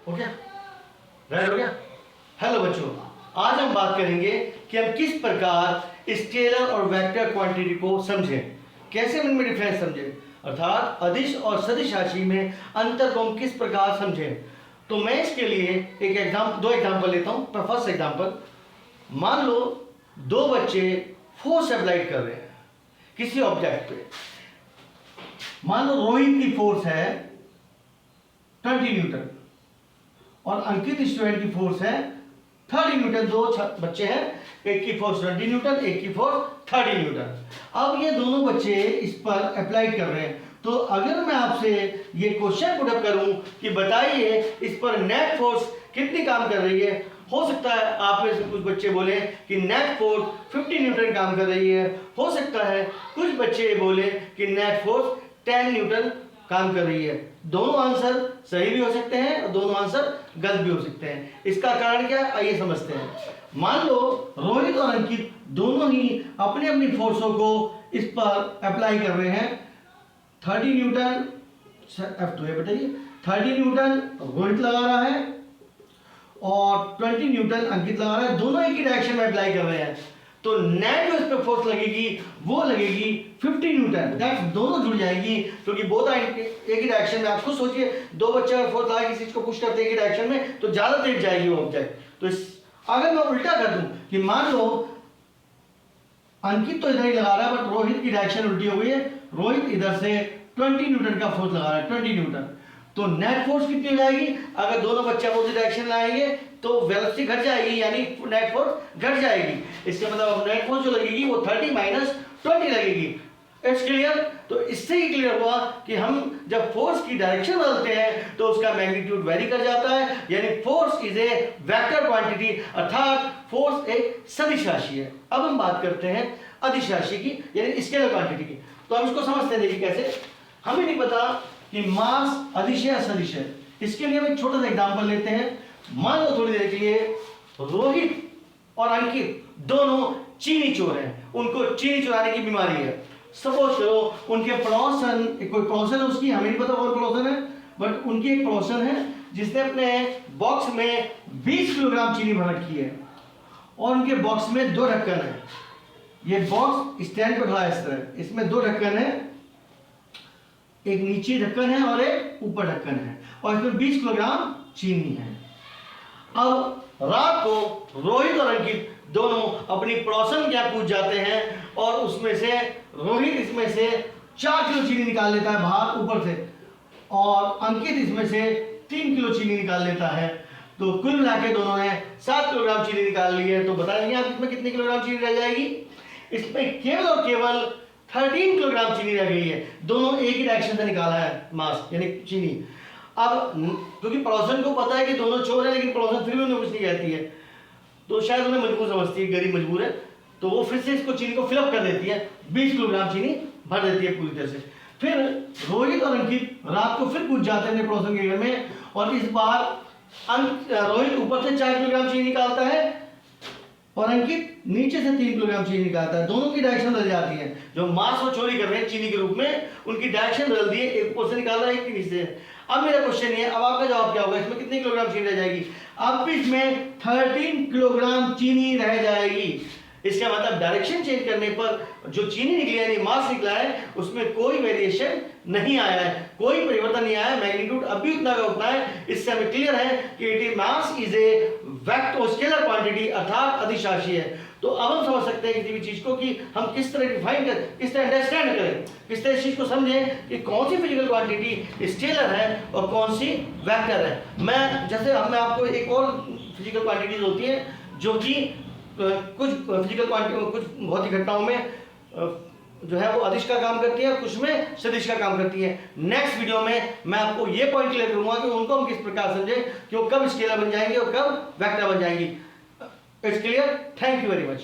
Okay, right हो गया। Hello बच्चों, आज हम बात करेंगे कि हम किस प्रकार स्केलर और वेक्टर क्वांटिटी को समझें, कैसे इनमें डिफरेंस समझें, अर्थात अदिश और सदिश राशि में अंतर को हम किस प्रकार समझें। तो मैं इसके लिए दो एग्जांपल लेता हूं। फर्स्ट एग्जांपल, मान लो दो बच्चे फोर्स अप्लाई कर रहे हैं किसी ऑब्जेक्ट पे। मान लो रोहित की फोर्स है 20 न्यूटन और अंकित स्टूडेंट की फोर्स है 30 न्यूटन। दो बच्चे हैं, एक की फोर्स 20 न्यूटन, एक की फोर्स 30 न्यूटन। अब ये दोनों बच्चे इस पर अप्लाई कर रहे हैं। तो अगर मैं आपसे ये क्वेश्चन पुट अप करूं कि बताइए इस पर नेट फोर्स कितनी काम कर रही है, हो सकता है आप में से कुछ बच्चे बोले कि नेट फोर्स 50 न्यूटन काम कर रही है। हो सकता है कुछ बच्चे बोले कि नेट फोर्स 10 न्यूटन काम कर रही है। दोनों आंसर सही भी हो सकते हैं और दोनों आंसर गलत भी हो सकते हैं। इसका कारण क्या है, आइए समझते हैं। मान लो रोहित और अंकित दोनों ही अपनी अपनी फोर्सों को इस पर अप्लाई कर रहे हैं। 30 न्यूटन F2 है, बताइए 30 न्यूटन रोहित लगा रहा है और 20 न्यूटन अंकित लगा रहा है। दोनों एक ही डायरेक्शन में अप्लाई कर रहे हैं। तो नेट जो इस पे फोर्स लगेगी वो लगेगी 50 न्यूटन। दैट्स दोनों जुड़ जाएगी क्योंकि बोथ एक ही डायरेक्शन में। आप खुद सोचिए, दो बच्चे अगर फोर्स लगा किसी चीज को पुश करते हैं एक ही डायरेक्शन में तो ज्यादा तेज जाएगी वो ऑब्जेक्ट। तो अगर मैं उल्टा कर दूं कि मान लो अंकित तो इधर ही लगा रहा है बट रोहित की डायरेक्शन उल्टी हो गई है। रोहित इधर से 20 न्यूटन का फोर्स लगा रहा है, 20 न्यूटन। तो नेट फोर्स कितनी हो जाएगी, अगर दोनों बच्चे अपोजिट डायरेक्शन लाएंगे तो वेलोसिटी घट जाएगी, यानी नेट फोर्स घट जाएगी। इसका मतलब नेट फोर्स जो लगेगी वो 30 माइनस 20 लगेगी। It's clear. तो इससे ही क्लियर हुआ कि हम जब फोर्स की डायरेक्शन बदलते हैं तो उसका मैग्नीट्यूड वेरी कर जाता है, यानी force is a vector quantity, अर्थात फोर्स एक सदिश राशि है। अब हम बात करते हैं अदिश राशि की, यानी स्केलर क्वांटिटी की। तो हम इसको समझते हैं, देखिए कैसे। हमें नहीं पता कि मास अदिश है या सदिश है। इसके लिए हम एक छोटा सा एग्जांपल लेते हैं। मान लो थोड़ी देर के लिए रोहित और अंकित दोनों चीनी चोर हैं, उनको चीनी चुराने की बीमारी है। सपोज करो उनके पड़ोसन, कोई पड़ोसन है उसकी, हमें नहीं पता कौन पड़ोसन है, बट उनकी एक पड़ोसन है जिसने अपने बॉक्स में 20 किलोग्राम चीनी भर रखी है और उनके बॉक्स में 2 ढक्कन है। ये बॉक्स स्टैंड पर खड़ा है इस तरह, इसमें 2 ढक्कन है, एक नीचे ढक्कन है और एक ऊपर ढक्कन है, और इसमें 20 किलोग्राम चीनी है। अब रात को रोहित और अंकित दोनों अपनी पड़ोसन के यहाँ पूछ जाते हैं और उसमें से रोहित इसमें से 4 किलो चीनी निकाल लेता है बाहर ऊपर से, और अंकित इसमें से 3 किलो चीनी निकाल लेता है। तो कुल मिला के दोनों ने 7 किलोग्राम चीनी निकाल ली है। तो बताएंगे आप इसमें कितने किलोग्राम चीनी रह जाएगी। इसमें केवल और केवल 13 किलोग्राम चीनी रह गई है। दोनों एक ही डायरेक्शन से निकाला है मास, यानी चीनी। अब क्योंकि पड़ोसन को पता है कि दोनों चोर है, लेकिन पड़ोसन फिर भी उन्हें कुछ नहीं कहती है, तो शायद उन्हें मजबूर समझती है, गरीब मजबूर है, तो वो फिर से इसको चीनी को फिलअप कर देती है, 20 किलोग्राम चीनी भर देती है पूरी तरह से। फिर रोहित और अंकित रात को फिर पूछ जाते हैं अपने पड़ोसन के घर में, और इस बार रोहित ऊपर से 4 किलोग्राम चीनी निकालता है और अंकित नीचे से 3 किलोग्राम चीनी निकालता है। दोनों की डायरेक्शन बदल जाती है। जो मास वो चोरी कर रहे हैं चीनी के रूप में, उनकी डायरेक्शन बदल दी है, एक ऊपर से निकाल रहा है, एक नीचे। अब मेरा क्वेश्चन ये है, अब आपका जवाब क्या होगा, इसमें कितनी किलोग्राम चीनी रह जाएगी। अब इसमें 13 किलोग्राम चीनी रह जाएगी। इसका मतलब डायरेक्शन चेंज करने पर जो चीनी निकली यानी मास निकला है उसमें कोई वेरिएशन नहीं आया है, कोई परिवर्तन नहीं आया है, मैग्नीट्यूड अभी उतना का उतना है। इससे हमें क्लियर है कि it mass is a vector scalar quantity, अर्थात अदिश राशि है। तो अब हम समझ सकते हैं किसी भी चीज को कि हम किस तरह डिफाइन करें, किस तरह अंडरस्टैंड करें, किस तरह इस चीज को समझें कि कौन सी फिजिकल क्वांटिटी स्केलर है और कौन सी वेक्टर है। मैं आपको एक और फिजिकल क्वांटिटीज होती है जो कि कुछ फिजिकल क्वांटिटी, कुछ भौतिक घटनाओं में जो है वो अदिश का काम करती है, कुछ में सदिश का काम करती है। नेक्स्ट वीडियो में मैं आपको ये पॉइंट क्लियर करूंगा कि उनको हम किस प्रकार समझें कि वो कब स्केलर बन जाएंगे और कब वेक्टर बन जाएंगी। It's clear. Thank you very much.